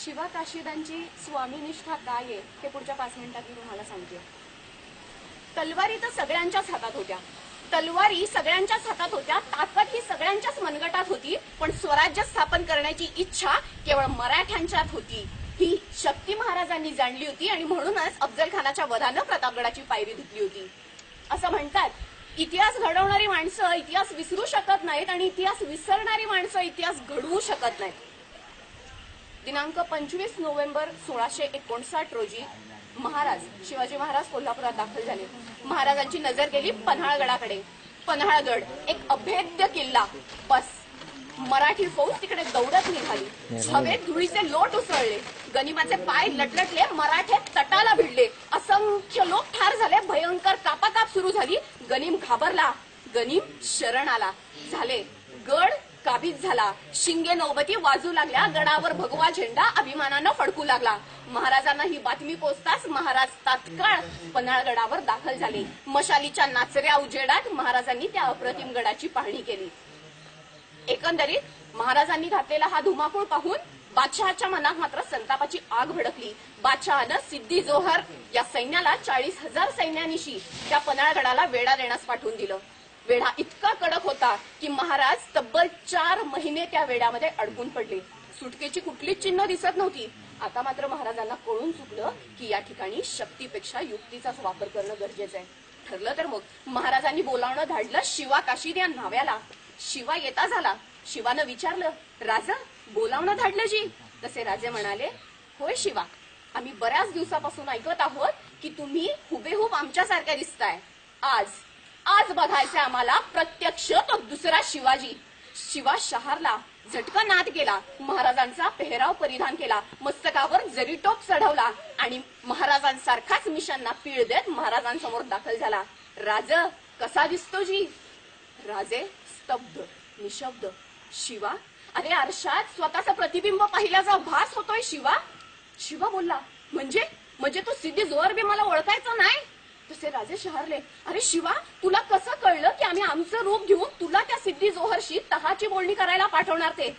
शिवा काशीदांची स्वामीनिष्ठा काय आहे हे पुढच्या 5 मिनिटात मी तुम्हाला सांगते. तलवारी तर सगळ्यांच्याच हातात होत्या, तलवारी सगळ्यांच्याच हातात होत्या, ताकद ही सगळ्यांच्याच मनगटात होती, पण स्वराज्य स्थापन करण्याची इच्छा केवळ मराठ्यांच्यात होती. ही शक्ती महाराजांनी जाणली होती आणि म्हणूनच अफजल खानाच्या वधानं प्रतापगडाची पायरी धुतली होती. असं म्हणतात, इतिहास घडवणारी माणसं इतिहास विसरू शकत नाहीत आणि इतिहास विसरणारी माणसं इतिहास घडवू शकत नाहीत. दिनांक 25 नोव्हेंबर 1659 रोजी शिवाजी महाराज कोल्हापुरात दाखल झाले. महाराजांची नजर गेली पन्हाळगडाकडे. पन्हाळगड एक अभेद्य किल्ला. बस मराठी फौज तिकडे दौडत निघाली. हवेत धुळीचे लोट उसळले, गनिमाचे पाय लटलटले, मराठे तटाला भिडले, असंख्य लोक ठार झाले, भयंकर कापाकाप सुरू झाली. गनीम घाबरला, गनीम शरण आला. झाले गड काबीज झाला. शिंगे नौबती वाजू लागल्या, गडावर भगवा झेंडा अभिमानानं फडकू लागला. महाराजांना ही बातमी पोचताच महाराज तात्काळ पन्हाळगडावर दाखल झाले. मशालीच्या नाचऱ्या उजेडात महाराजांनी त्या अप्रतिम गडाची पाहणी केली. एकंदरीत महाराजांनी घातलेला हा धुमाकूळ पाहून बादशहाच्या मनात मात्र संतापाची आग भडकली. बादशहानं सिद्दी जोहर या सैन्याला 40,000 सैन्यानिशी त्या पन्हाळगडाला वेढा देण्यास पाठवून दिलं. वेढा इतका कडक होता की महाराज तब्बल 4 महिने त्या वेढ्यामध्ये अडकून पडले. सुटकेची कुठलीच चिन्ह दिसत नव्हती. आता मात्र महाराजांना कळून चुकलं की या ठिकाणी शक्तीपेक्षा युक्तीचाच वापर करणं गरजेचं आहे. ठरलं तर मग महाराजांनी बोलावणं धाडलं शिवा काशीद या न्हाव्याला. शिवा येता झाला. शिवानं विचारलं, राजा बोलावणं धाडलं जी? तसे राजे म्हणाले, होय शिवा, आम्ही बऱ्याच दिवसापासून ऐकत आहोत की तुम्ही हुबेहूब आमच्यासारख्या दिसताय. आज बघायचंय आम्हाला प्रत्यक्ष तो दुसरा शिवाजी. शिवा शहारला, झटकन आत गेला, महाराजांचा पेहराव परिधान केला, मस्तकावर जरीटोप चढवला आणि महाराजांसारखाच मिशांना पीळ देत महाराजांसमोर दाखल झाला. राज कसा दिसतो जी? राजे स्तब्ध, निशब्द. शिवा, अरे आरशात स्वतःचं प्रतिबिंब पाहिल्याचा भास होतोय शिवा. शिवा बोलला, म्हणजे तो सिद्धी जोहर बी मला ओळखायचा नाही? तसे राजे शहारले, अरे शिवा, तुला कसं कळलं की आम्ही आमचं रूप घेऊन तुला त्या सिद्धी जोहरशी तहाची बोलणी करायला पाठवणार ते?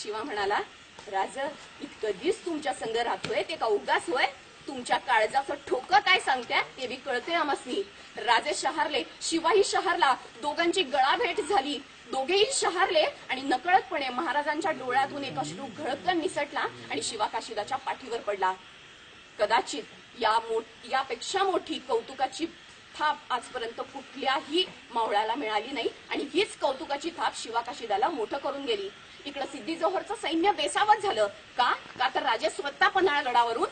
शिवा म्हणाला, राज, इतकं दिस तुमच्या संग राहतोय ते का उगाच होय? तुमच्या काळजाचं ठोकं काय सांगत्या ते बी कळते आमसनी. राजे शहारले, शिवाही शहारला. दोघांची गळाभेट झाली. दोघेही शहारले आणि नकळतपणे महाराजांच्या डोळ्यातून एक अश्रू घळकन निसटला आणि शिवा काशीदाच्या पाठीवर पडला. कदाचित यापेक्षा मोठी कौतुकाची थाप आजपर्यंत कुठल्याही मावळ्याला मिळाली नाही आणि हीच कौतुकाची थाप शिवा काशीदाला मोठं करून गेली. इकडं सिद्धी जोहरचं सैन्य बेसावत झालं. का तर राजे स्वतः पन्हाळगडावरून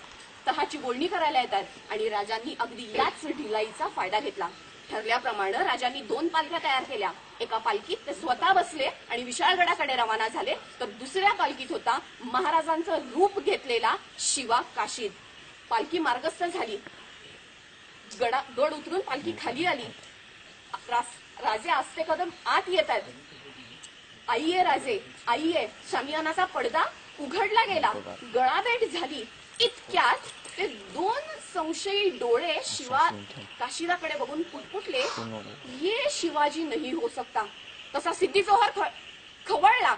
तहाची बोलणी करायला येतात आणि राजांनी अगदी याच ढिलाईचा फायदा घेतला. ठरल्याप्रमाणे राजांनी 2 पालख्या तयार केल्या. एका पालखीत ते स्वतः बसले आणि विशाळगडाकडे रवाना झाले, तर दुसऱ्या पालखीत होता महाराजांचं रूप घेतलेला शिवा काशीद. पालखी मार्गस्थ झाली. गड उतरून पालखी खाली आली. राजे आस्ते कदम आत येतात. आईये राजे, आईये. शामियानाचा पडदा उघडला गेला. गळाभेट झाली. इतक्यात ते 2 संशयी डोळे शिवा काशीदाकडे बघून पुटपुटले, ये शिवाजी नहीं हो सकता. तसा सिद्धी जोहर खवळला.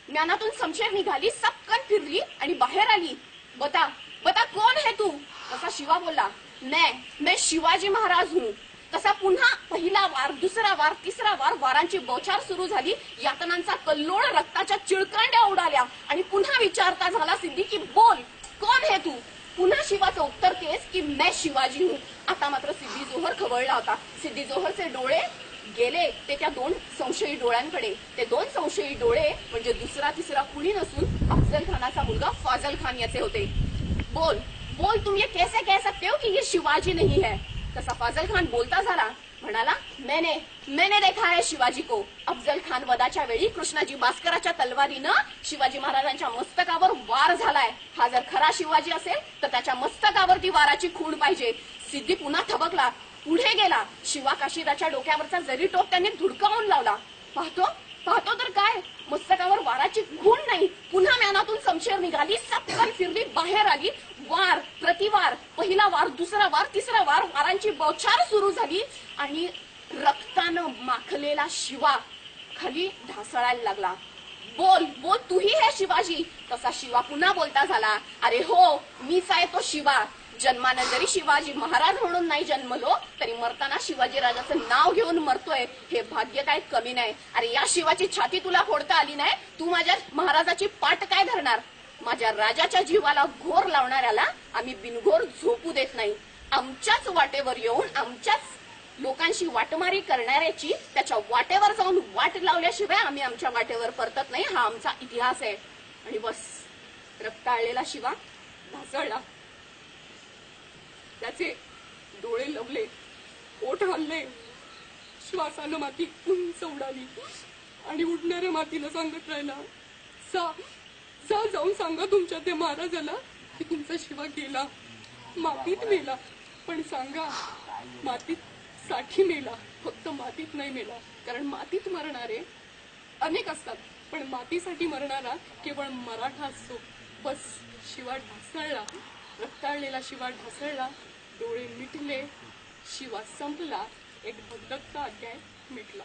ज्ञानातून शमशेर निघाली, सपकन फिरली आणि बाहेर आली. बता कौन है तू? तसा शिवा बोलला, मैं शिवाजी महाराज हूं. तसा पुन्हा पहिला वार, दुसरा वार, तिसरा वार, वारांची बौछार सुरू झाली. यातनांचा कल्लोळ, रक्ताच्या चिळकांड्या उडाल्या आणि पुन्हा विचारता झाला सिद्धी की बोल, कौन है तू? पुन्हा शिवाचं उत्तर तेच की मैं शिवाजी हूं. आता मात्र सिद्धी जोहर खवळला होता. सिद्धी जोहरचे डोळे गेले ते त्या 2 संशयी डोळ्यांकडे. ते 2 संशयी डोळे म्हणजे दुसरा तिसरा कुणी नसून अफजल खानाचा मुलगा फाजल खान याचे होते. बोल, तुम ये कैसे कह सकते हो कि ये शिवाजी नहीं है? तसा फाजल खान बोलता झाला. म्हणाला, मैंने देखा है शिवाजी को. अफजल खान वधाच्या वेळी कृष्णाजी भास्कराच्या तलवारीनं शिवाजी महाराजांच्या मस्तकावर वार झालाय. हा जर खरा शिवाजी असेल तर त्याच्या मस्तकावरती वाराची खूण पाहिजे. सिद्धी पुन्हा थबकला, पुढे गेला. शिवा काशीदाच्या डोक्यावरचा जरी टोप त्यांनी धुडकावून लावला. पाहतो तर काय, मस्तकावर वाराची खूण नाही. पुन्हा म्यानातून शमशेर निघाली, सपकन फिरली, बाहेर आली. वार, प्रतिवार, पहिला वार, दुसरा वार, तिसरा वार, वारांची बौछार सुरू झाली आणि रक्तानं माखलेला शिवा खाली ढासळायला लागला. बोल बोल तूही हे शिवाजी. तसा शिवा पुन्हा बोलता झाला, अरे हो मीच आहे तो शिवा. जन्मानं जरी शिवाजी महाराज म्हणून नाही जन्मलो तरी मरताना शिवाजी राजाचं नाव घेऊन मरतोय हे भाग्य काय कमी नाही. अरे या शिवाची छाती तुला फोडता आली नाही, तू माझ्या महाराजाची पाठ काय धरणार. माझ्या राजाच्या जीवाला घोर लावणाऱ्याला आम्ही बिनघोर झोपू देत नाही. आमच्याच वाटेवर येऊन आमच्याच लोकांशी वाटमारी करणाऱ्याची त्याच्या वाटेवर जाऊन वाट लावल्याशिवाय आम्ही आमच्या वाटेवर परतत नाही. हा आमचा इतिहास आहे. आणि बस रक्ताळलेला शिवा ढासळला, त्याचे डोळे लवले, ओठ हलले, श्वासानं माती उंच उडाली आणि उडणाऱ्या मातीला सांगत राहिला, जा जाऊन सांगा तुमच्या त्या महाराजाला की तुमचा शिवा गेला, मातीत मेला. पण सांगा मातीत साठी मेला, फक्त मातीत नाही मेला. कारण मातीत मरणारे अनेक असतात पण मातीसाठी मरणारा केवळ मराठा असतो. बस शिवा ढासळला, रक्ताळलेला शिवा ढासळला, डोळे मिटले, शिवा संपला, एक भगदत्त अध्याय मिटला.